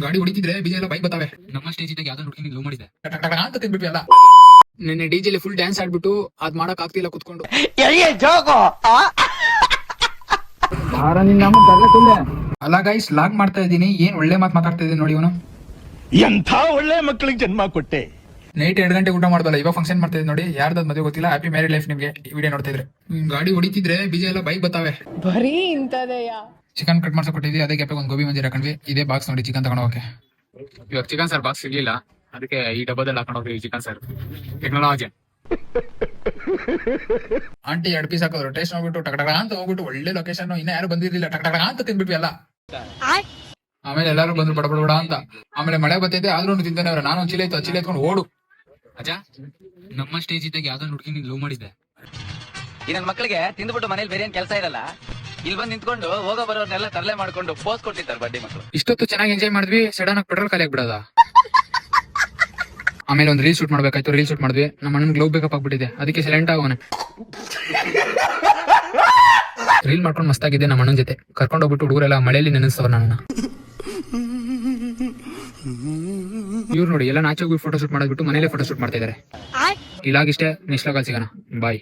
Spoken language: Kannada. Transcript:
ಗಾಡಿ ಹೊಡಿತಿದ್ರೆ ಬೀಜ ಎಲ್ಲ ಬೈಕ್ ಬತ್ತಾವೆ. ನಮ್ಮ ಸ್ಟೇಜ್ ಇದ್ದಾಗ ಯಾವ್ದೋ ಹುಡುಗಿ ಲವ್ ಮಾಡಿದೆ ಅಂತ ತಿನ್ಬಿಟ್ವಿ ಎಲ್ಲ. ನಿನ್ನೆ ಡಿಜೆಲಿ ಫುಲ್ ಡ್ಯಾನ್ಸ್ ಆಡ್ಬಿಟ್ಟು ಅದ್ ಮಾಡಕ್ ಆಗ್ತಿಲ್ಲ ಕುತ್ಕೊಂಡು. ಅಲ್ಲ ಗೈಸ್ ಲಾಗ್ ಮಾಡ್ತಾ ಇದೀನಿ, ಏನ್ ಒಳ್ಳೆ ಮಾತು ಮಾತಾಡ್ತಾ ಇದೀನಿ ನೋಡಿ. ಇವನು ಎಂಥ ಒಳ್ಳೆ ಮಕ್ಕಳಿಗೆ ಜನ್ಮ ಕೊಟ್ಟೆ. ನೈಟ್ 2 ಗಂಟೆ ಊಟ ಮಾಡ್ದಲ್ಲ, ಇವಾಗ ಫಂಕ್ಷನ್ ಮಾಡ್ತಾ ಇದ್ದೀನಿ ನೋಡಿ. ಯಾರ್ದಾದ್ ಮದುವೆ ಗೊತ್ತಿಲ್ಲ, ಹ್ಯಾಪಿ ಮ್ಯಾರಿಡ್ ಲೈಫ್ ನಿಮ್ಗೆ. ಈ ವಿಡಿಯೋ ನೋಡ್ತಾ ಇದ್ರೆ ಗಾಡಿ ಹೊಡಿತಿದ್ರೆ ಬೀಜ ಎಲ್ಲ ಬೈಕ್ ಬತ್ತಾವೆ. ಬರೀ ಇಂತದೆಯಾ? ಚಿಕನ್ ಕಟ್ ಮಾಡ್ಸಕ್ ಕೊಟ್ಟಿದ್ವಿ, ಅದೇ ಗ್ಯಾಪಿಗೆ ಒಂದು ಗೋಬಿ ಮಂಜೂರಿ ಹಾಕೊಂಡ್ವಿ. ಇದೇ ಬಾಕ್ಸ್ ನೋಡಿ ಚಿಕನ್ ತಗೊಂಡು ಹೋಗಕ್ಕೆ. ಇವಾಗ ಚಿಕನ್ ಸರ್ ಬಾಕ್ಸ್ ಸಿಗ್ಲಿಲ್ಲ, ಅದಕ್ಕೆ ಈ ಡಬ್ಬದಲ್ಲಿ ಹಾಕೊಂಡು ಹೋಗ್ರಿ chicken sir. Technology aunty 2 piece ಹಾಕೋರು, ಟೇಸ್ಟ್ ನೋಡ್ಬಿಟ್ಟು ಟಕ ಅಂತ ಹೋಗ್ಬಿಟ್ಟು ಒಳ್ಳೆ ಲೊಕೇಶನ್, ಇನ್ನ ಯಾರು ಬಂದಿರ್ಲಿಲ್ಲ, ಟಕ ಅಂತ ತಿನ್ಬಿಟ್ವಿ ಎಲ್ಲ. ಆಮೇಲೆ ಎಲ್ಲಾರು ಬಂದ್ರು ಬಡ ಅಂತ. ಆಮೇಲೆ ಮಳೆ ಬರ್ತೈತೆ ಆದ್ರೂ ತಿಂತಾನೆ ಅವ್ರೆ. ನಾನು ಚೀಲ ಎತ್ಕೊಂಡು ಓಡು. ಅಜ್ಜ, ನಮ್ಮ ಸ್ಟೇಜ್ ಇದ್ದಾಗ ಯಾವ್ದೋ ಹುಡುಗಿ ಲವ್ ಮಾಡಿದೆ. ಈ ನನ್ ಮಕ್ಕಳಿಗೆ ತಿಂದ್ಬಿಟ್ಟು ಮನೇಲಿ ಬೇರೆ ಏನ್ ಕೆಲಸ ಇರಲ್ಲ, ಇಲ್ಲಿ ಬಂದು ನಿಂತ್ಕೊಂಡು ಹೋಗೋ ಬರೋರ್ನೆಲ್ಲ ತರಲೆ ಮಾಡ್ಕೊಂಡು ಪೋಸ್ ಕೊಟ್ಟಿರ್ತಾರೆ ಬಡ್ಡಿ ಮಕ್ಕಳು. ಇಷ್ಟೊತ್ತು ಚೆನ್ನಾಗಿ ಎಂಜಾಯ್ ಮಾಡಿದ್ವಿ, ಸಡನ್ ಆಗಿ ಪೆಟ್ರೋಲ್ ಖಾಲಿ ಆಗ್ಬಿಡದ. ಆಮೇಲೆ ಒಂದು ರೀಲ್ ಶೂಟ್ ಮಾಡ್ಬೇಕಾಯ್ತು, ರೀಲ್ ಶೂಟ್ ಮಾಡಿದ್ವಿ. ನಮ್ಮ ಅಣ್ಣನ್ ಗ್ಲೌ ಬೇಕಪ್ ಆಗ್ಬಿಟ್ಟಿದೆ, ಅದಕ್ಕೆ ಸೈಲೆಂಟ್ ಆಗೋನೆ. ರೀಲ್ ಮಾಡ್ಕೊಂಡು ಮಸ್ತಾಗಿದೆ. ನಮ್ಮ ಅಣ್ಣನ ಜೊತೆ ಕರ್ಕೊಂಡು ಹೋಗ್ಬಿಟ್ಟು ಹುಡುಗರೆಲ್ಲ ಮಳೆಯಲ್ಲಿ ನೆನೆಸ್ತವ್ರು ನನ್ನ. ಇವ್ರು ನೋಡಿ ಎಲ್ಲ ನಾಚೋಗಿ ಫೋಟೋ ಶೂಟ್ ಮಾಡ್ಬಿಟ್ಟು ಮನೇಲೆ ಫೋಟೋ ಶೂಟ್ ಮಾಡ್ತಾ ಇದಾರೆ. ಇಲ್ಲಾಗಿಷ್ಟೇ, ನೆಕ್ಸ್ಟ್ ಲಾಗಲ್ಲಿ ಸಿಗೋಣ, ಬಾಯ್.